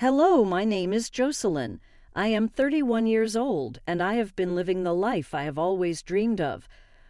Hello, my name is Jocelyn. I am 31 years old, and I have been living the life I have always dreamed of.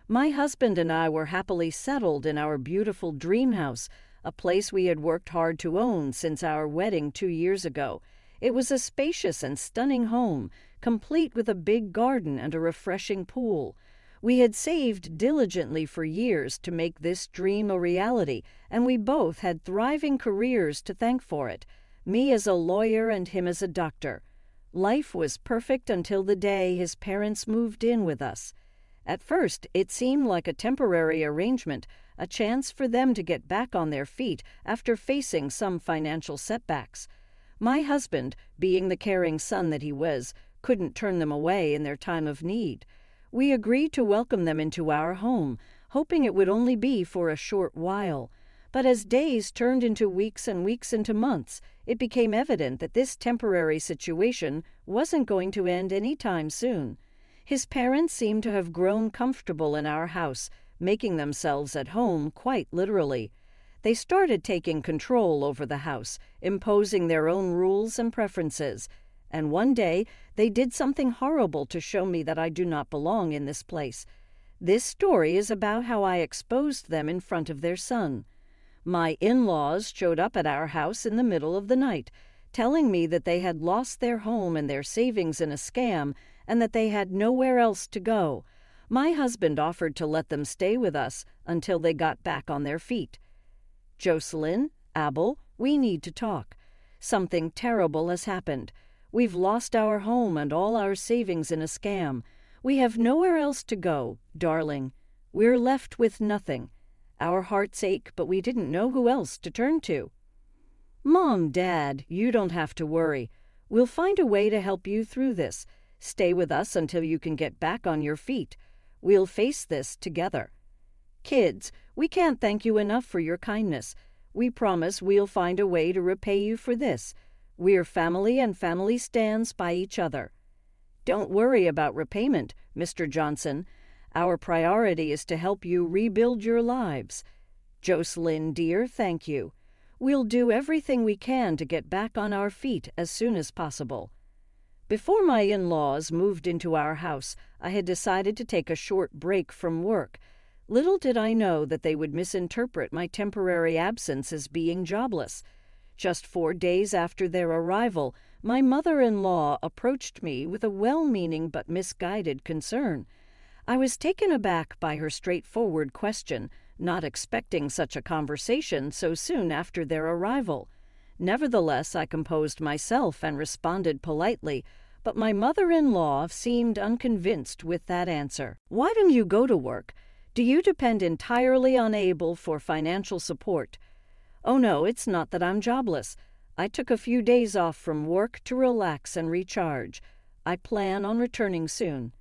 My husband and I were happily settled in our beautiful dream house, a place we had worked hard to own since our wedding 2 years ago. It was a spacious and stunning home, complete with a big garden and a refreshing pool. We had saved diligently for years to make this dream a reality, and we both had thriving careers to thank for it. Me as a lawyer and him as a doctor. Life was perfect until the day his parents moved in with us. At first, it seemed like a temporary arrangement, a chance for them to get back on their feet after facing some financial setbacks. My husband, being the caring son that he was, couldn't turn them away in their time of need. We agreed to welcome them into our home, hoping it would only be for a short while. But as days turned into weeks and weeks into months, it became evident that this temporary situation wasn't going to end any time soon. His parents seemed to have grown comfortable in our house, making themselves at home quite literally. They started taking control over the house, imposing their own rules and preferences. And one day, they did something horrible to show me that I do not belong in this place. This story is about how I exposed them in front of their son. My in-laws showed up at our house in the middle of the night, telling me that they had lost their home and their savings in a scam and that they had nowhere else to go. My husband offered to let them stay with us until they got back on their feet. Jocelyn, Abel, we need to talk. Something terrible has happened. We've lost our home and all our savings in a scam. We have nowhere else to go, darling. We're left with nothing. Our hearts ache, but we didn't know who else to turn to. Mom, Dad, you don't have to worry. We'll find a way to help you through this. Stay with us until you can get back on your feet. We'll face this together. Kids, we can't thank you enough for your kindness. We promise we'll find a way to repay you for this. We're family and family stands by each other. Don't worry about repayment, Mr. Johnson. Our priority is to help you rebuild your lives. Jocelyn, dear, thank you. We'll do everything we can to get back on our feet as soon as possible. Before my in-laws moved into our house, I had decided to take a short break from work. Little did I know that they would misinterpret my temporary absence as being jobless. Just 4 days after their arrival, my mother-in-law approached me with a well-meaning but misguided concern. I was taken aback by her straightforward question, not expecting such a conversation so soon after their arrival. Nevertheless, I composed myself and responded politely, but my mother-in-law seemed unconvinced with that answer. Why don't you go to work? Do you depend entirely on Abel for financial support? Oh no, it's not that I'm jobless. I took a few days off from work to relax and recharge. I plan on returning soon.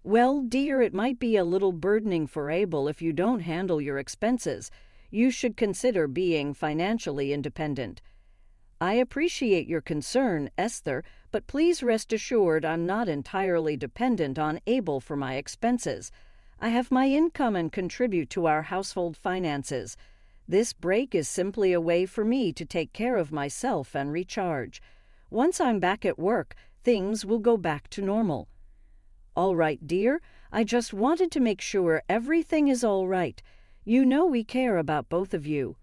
Well, dear, it might be a little burdening for Abel if you don't handle your expenses. You should consider being financially independent. I appreciate your concern, Esther, but please rest assured I'm not entirely dependent on Abel for my expenses. I have my income and contribute to our household finances. This break is simply a way for me to take care of myself and recharge. Once I'm back at work, things will go back to normal. All right, dear, I just wanted to make sure everything is all right. You know we care about both of you.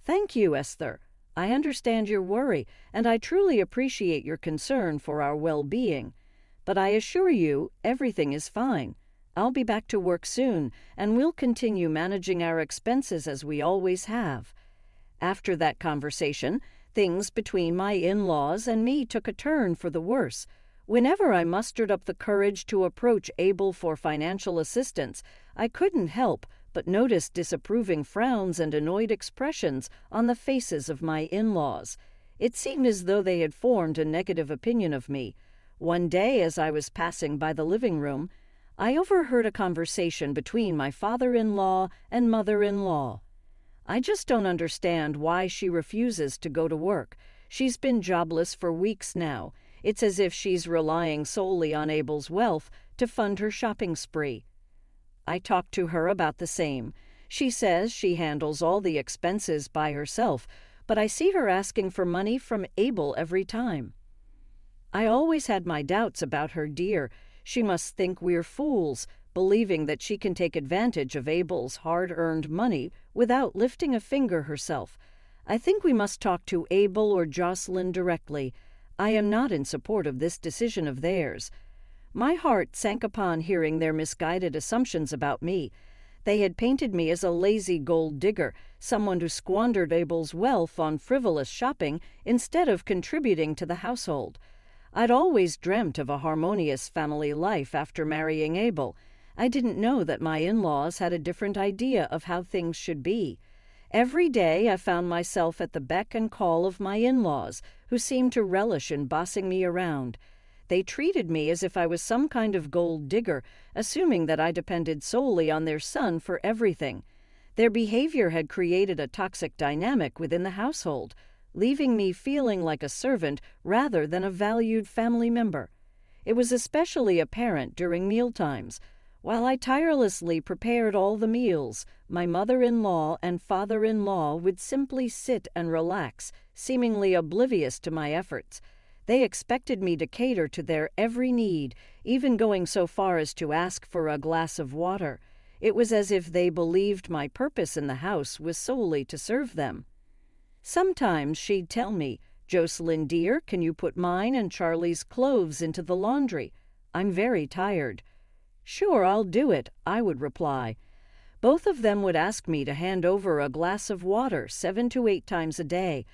Thank you, Esther. I understand your worry, and I truly appreciate your concern for our well-being. But I assure you, everything is fine. I'll be back to work soon, and we'll continue managing our expenses as we always have. After that conversation, things between my in-laws and me took a turn for the worse. Whenever I mustered up the courage to approach Abel for financial assistance, I couldn't help but notice disapproving frowns and annoyed expressions on the faces of my in-laws. It seemed as though they had formed a negative opinion of me. One day, as I was passing by the living room, I overheard a conversation between my father-in-law and mother-in-law. I just don't understand why she refuses to go to work. She's been jobless for weeks now. It's as if she's relying solely on Abel's wealth to fund her shopping spree. I talked to her about the same. She says she handles all the expenses by herself, but I see her asking for money from Abel every time. I always had my doubts about her, dear. She must think we're fools, believing that she can take advantage of Abel's hard-earned money without lifting a finger herself. I think we must talk to Abel or Jocelyn directly. I am not in support of this decision of theirs. My heart sank upon hearing their misguided assumptions about me. They had painted me as a lazy gold digger, someone who squandered Abel's wealth on frivolous shopping instead of contributing to the household. I'd always dreamt of a harmonious family life after marrying Abel. I didn't know that my in-laws had a different idea of how things should be. Every day I found myself at the beck and call of my in-laws, who seemed to relish in bossing me around. They treated me as if I was some kind of gold digger, assuming that I depended solely on their son for everything. Their behavior had created a toxic dynamic within the household, leaving me feeling like a servant rather than a valued family member. It was especially apparent during mealtimes. While I tirelessly prepared all the meals, my mother-in-law and father-in-law would simply sit and relax, seemingly oblivious to my efforts. They expected me to cater to their every need, even going so far as to ask for a glass of water. It was as if they believed my purpose in the house was solely to serve them. Sometimes she'd tell me, "Jocelyn, dear, can you put mine and Charlie's clothes into the laundry? I'm very tired." "Sure, I'll do it," I would reply. Both of them would ask me to hand over a glass of water 7 to 8 times a day.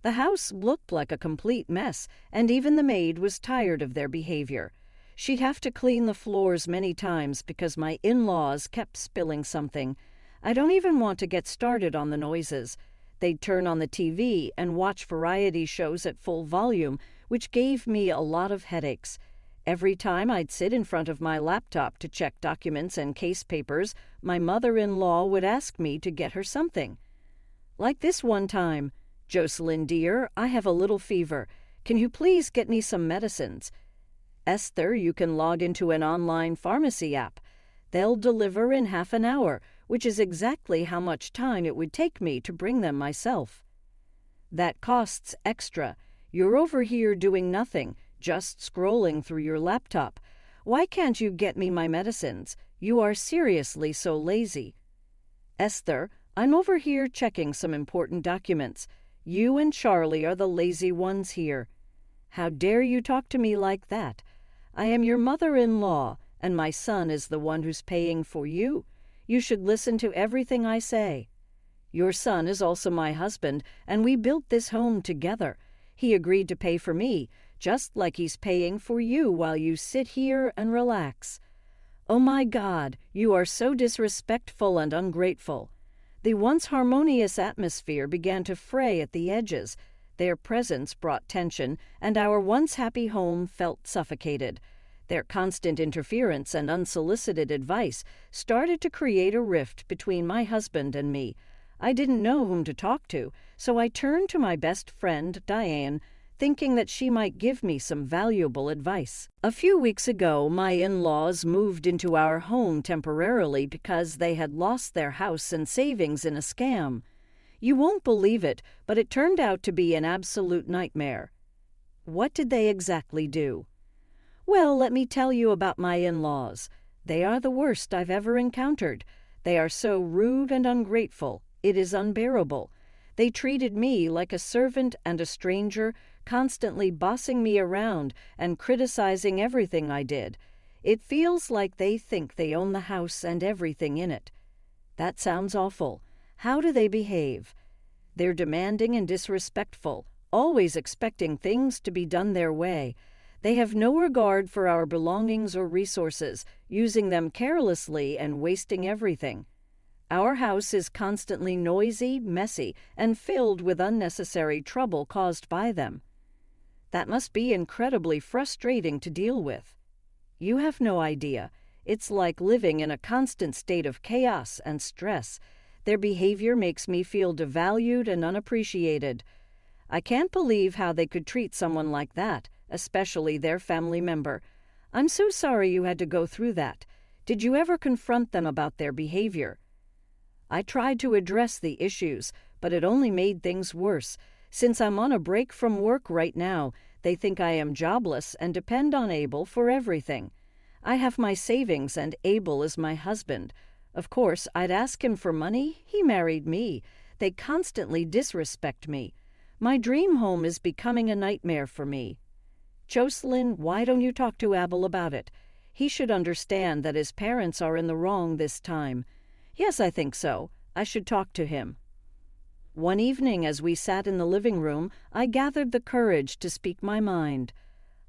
The house looked like a complete mess, and even the maid was tired of their behavior. She'd have to clean the floors many times because my in-laws kept spilling something. I don't even want to get started on the noises. They'd turn on the TV and watch variety shows at full volume, which gave me a lot of headaches. Every time I'd sit in front of my laptop to check documents and case papers, my mother-in-law would ask me to get her something. Like this one time, "Jocelyn, dear, I have a little fever. Can you please get me some medicines?" "Esther, you can log into an online pharmacy app. They'll deliver in half an hour, which is exactly how much time it would take me to bring them myself." "That costs extra. You're over here doing nothing, just scrolling through your laptop. Why can't you get me my medicines? You are seriously so lazy." "Esther, I'm over here checking some important documents. You and Charlie are the lazy ones here." "How dare you talk to me like that? I am your mother-in-law, and my son is the one who's paying for you. You should listen to everything I say." "Your son is also my husband, and we built this home together. He agreed to pay for me, just like he's paying for you while you sit here and relax." "Oh my God, you are so disrespectful and ungrateful." The once harmonious atmosphere began to fray at the edges. Their presence brought tension, and our once happy home felt suffocated. Their constant interference and unsolicited advice started to create a rift between my husband and me. I didn't know whom to talk to, so I turned to my best friend, Diane, thinking that she might give me some valuable advice. A few weeks ago, my in-laws moved into our home temporarily because they had lost their house and savings in a scam. You won't believe it, but it turned out to be an absolute nightmare. What did they exactly do? Well, let me tell you about my in-laws. They are the worst I've ever encountered. They are so rude and ungrateful. It is unbearable. They treated me like a servant and a stranger, constantly bossing me around and criticizing everything I did. It feels like they think they own the house and everything in it. That sounds awful. How do they behave? They're demanding and disrespectful, always expecting things to be done their way. They have no regard for our belongings or resources, using them carelessly and wasting everything. Our house is constantly noisy, messy, and filled with unnecessary trouble caused by them. That must be incredibly frustrating to deal with. You have no idea. It's like living in a constant state of chaos and stress. Their behavior makes me feel devalued and unappreciated. I can't believe how they could treat someone like that, especially their family member. I'm so sorry you had to go through that. Did you ever confront them about their behavior? I tried to address the issues, but it only made things worse. Since I'm on a break from work right now, they think I am jobless and depend on Abel for everything. I have my savings and Abel is my husband. Of course, I'd ask him for money. He married me. They constantly disrespect me. My dream home is becoming a nightmare for me. Jocelyn, why don't you talk to Abel about it? He should understand that his parents are in the wrong this time. Yes, I think so. I should talk to him. One evening, as we sat in the living room, I gathered the courage to speak my mind.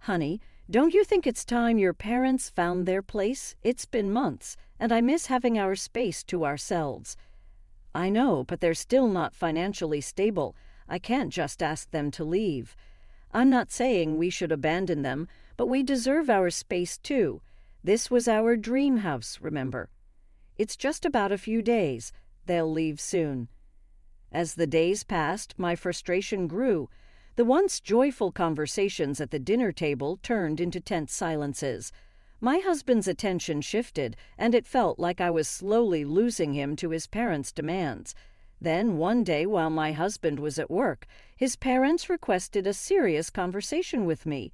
Honey, don't you think it's time your parents found their place? It's been months, and I miss having our space to ourselves. I know, but they're still not financially stable. I can't just ask them to leave. I'm not saying we should abandon them, but we deserve our space too. This was our dream house, remember? It's just about a few days. They'll leave soon. As the days passed, my frustration grew. The once joyful conversations at the dinner table turned into tense silences. My husband's attention shifted, and it felt like I was slowly losing him to his parents' demands. Then, one day while my husband was at work, his parents requested a serious conversation with me.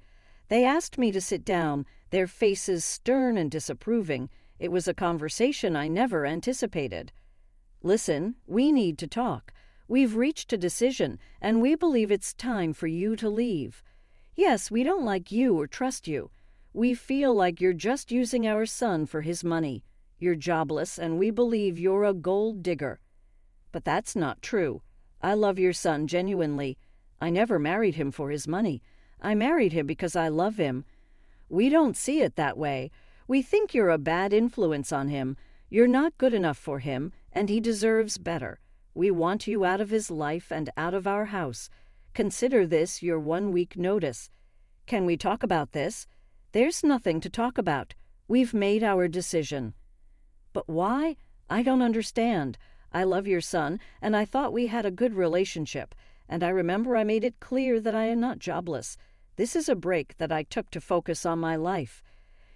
They asked me to sit down, their faces stern and disapproving. It was a conversation I never anticipated. Listen, we need to talk. We've reached a decision, and we believe it's time for you to leave. Yes, we don't like you or trust you. We feel like you're just using our son for his money. You're jobless, and we believe you're a gold digger. But that's not true. I love your son genuinely. I never married him for his money. I married him because I love him. We don't see it that way. We think you're a bad influence on him. You're not good enough for him, and he deserves better. We want you out of his life and out of our house. Consider this your 1-week notice. Can we talk about this? There's nothing to talk about. We've made our decision. But why? I don't understand. I love your son, and I thought we had a good relationship, and I remember I made it clear that I am not jobless. This is a break that I took to focus on my life.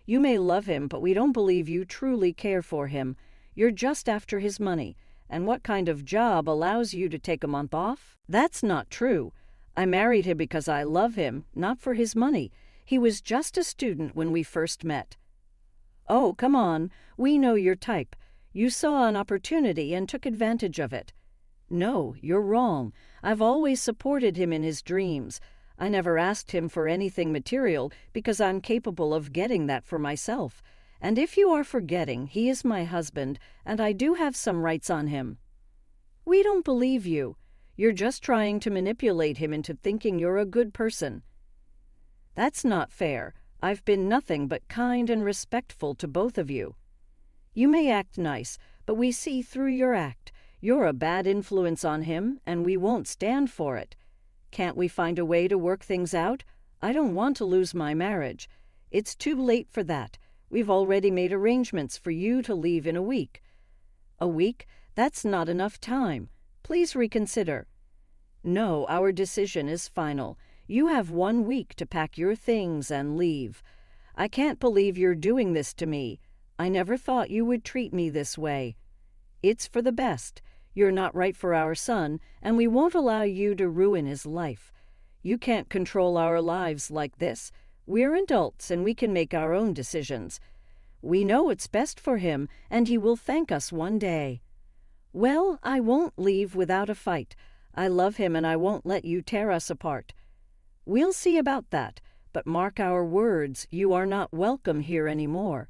You may love him, but we don't believe you truly care for him. You're just after his money. And what kind of job allows you to take a month off? That's not true. I married him because I love him, not for his money. He was just a student when we first met. Oh, come on. We know your type. You saw an opportunity and took advantage of it. No, you're wrong. I've always supported him in his dreams. I never asked him for anything material because I'm capable of getting that for myself. And if you are forgetting, he is my husband, and I do have some rights on him. We don't believe you. You're just trying to manipulate him into thinking you're a good person. That's not fair. I've been nothing but kind and respectful to both of you. You may act nice, but we see through your act. You're a bad influence on him, and we won't stand for it. Can't we find a way to work things out? I don't want to lose my marriage. It's too late for that. We've already made arrangements for you to leave in a week. A week? That's not enough time. Please reconsider. No, our decision is final. You have 1 week to pack your things and leave. I can't believe you're doing this to me. I never thought you would treat me this way. It's for the best. You're not right for our son, and we won't allow you to ruin his life. You can't control our lives like this. We're adults, and we can make our own decisions. We know it's best for him, and he will thank us one day. Well, I won't leave without a fight. I love him, and I won't let you tear us apart. We'll see about that, but mark our words, you are not welcome here anymore.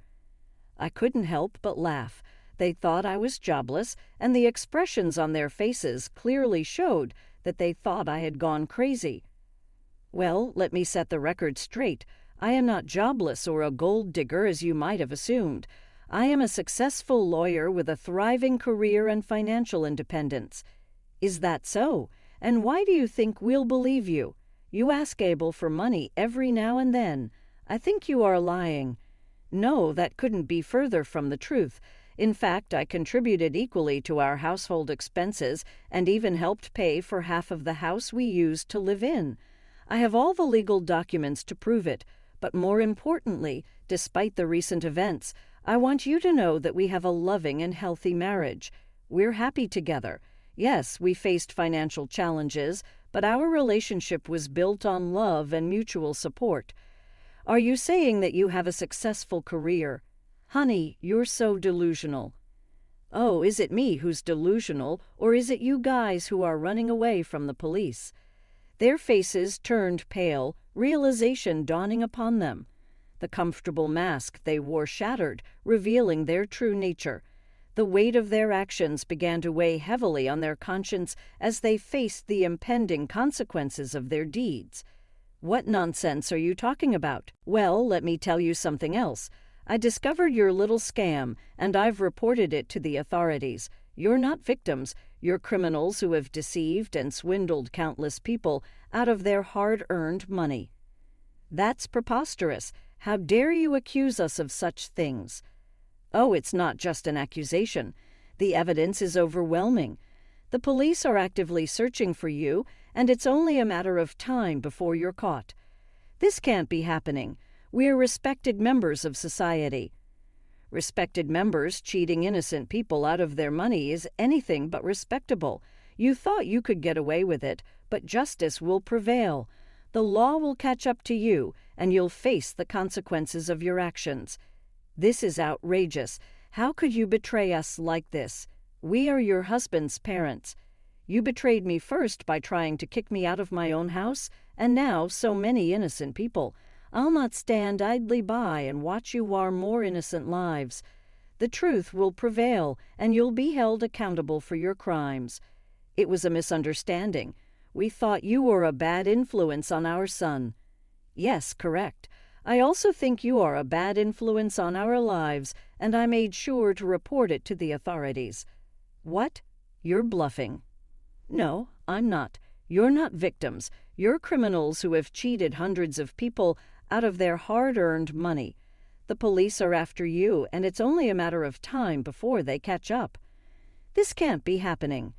I couldn't help but laugh. They thought I was jobless, and the expressions on their faces clearly showed that they thought I had gone crazy. Well, let me set the record straight. I am not jobless or a gold digger as you might have assumed. I am a successful lawyer with a thriving career and financial independence. Is that so? And why do you think we'll believe you? You ask Abel for money every now and then. I think you are lying. No, that couldn't be further from the truth. In fact, I contributed equally to our household expenses and even helped pay for half of the house we used to live in. I have all the legal documents to prove it, but more importantly, despite the recent events, I want you to know that we have a loving and healthy marriage. We're happy together. Yes, we faced financial challenges, but our relationship was built on love and mutual support. Are you saying that you have a successful career? Honey, you're so delusional. Oh, is it me who's delusional, or is it you guys who are running away from the police? Their faces turned pale, realization dawning upon them. The comfortable mask they wore shattered, revealing their true nature. The weight of their actions began to weigh heavily on their conscience as they faced the impending consequences of their deeds. What nonsense are you talking about? Well, let me tell you something else. I discovered your little scam, and I've reported it to the authorities. You're not victims. You're criminals who have deceived and swindled countless people out of their hard-earned money. That's preposterous. How dare you accuse us of such things? Oh, it's not just an accusation. The evidence is overwhelming. The police are actively searching for you, and it's only a matter of time before you're caught. This can't be happening. We're respected members of society. Respected members cheating innocent people out of their money is anything but respectable. You thought you could get away with it, but justice will prevail. The law will catch up to you, and you'll face the consequences of your actions. This is outrageous. How could you betray us like this? We are your husband's parents. You betrayed me first by trying to kick me out of my own house, and now so many innocent people. I'll not stand idly by and watch you harm more innocent lives. The truth will prevail, and you'll be held accountable for your crimes. It was a misunderstanding. We thought you were a bad influence on our son. Yes, correct. I also think you are a bad influence on our lives, and I made sure to report it to the authorities. What? You're bluffing. No, I'm not. You're not victims. You're criminals who have cheated hundreds of people out of their hard-earned money. The police are after you, and it's only a matter of time before they catch up. This can't be happening.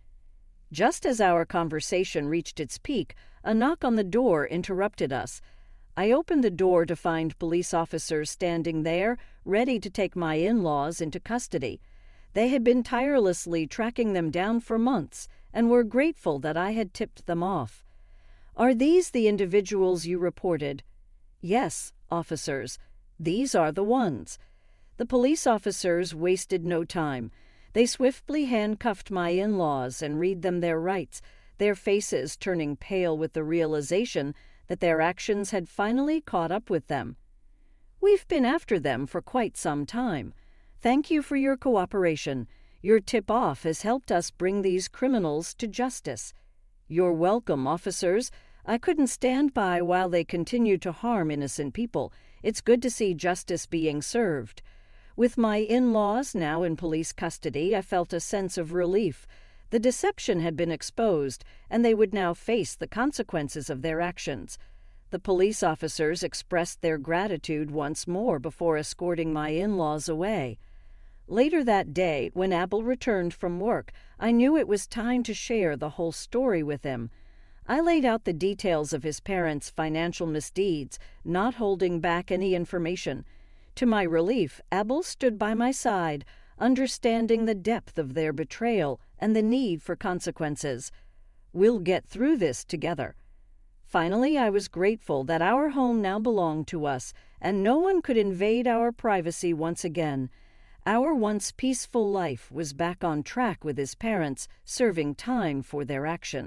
Just as our conversation reached its peak, a knock on the door interrupted us. I opened the door to find police officers standing there, ready to take my in-laws into custody. They had been tirelessly tracking them down for months, and were grateful that I had tipped them off. Are these the individuals you reported? Yes, officers. These are the ones. The police officers wasted no time. They swiftly handcuffed my in-laws and read them their rights, their faces turning pale with the realization that their actions had finally caught up with them. We've been after them for quite some time. Thank you for your cooperation. Your tip-off has helped us bring these criminals to justice. You're welcome, officers. I couldn't stand by while they continued to harm innocent people. It's good to see justice being served. With my in-laws now in police custody, I felt a sense of relief. The deception had been exposed, and they would now face the consequences of their actions. The police officers expressed their gratitude once more before escorting my in-laws away. Later that day, when Abel returned from work, I knew it was time to share the whole story with him. I laid out the details of his parents' financial misdeeds, not holding back any information. To my relief, Abel stood by my side, understanding the depth of their betrayal and the need for consequences. We'll get through this together. Finally, I was grateful that our home now belonged to us, and no one could invade our privacy once again. Our once peaceful life was back on track with his parents, serving time for their actions.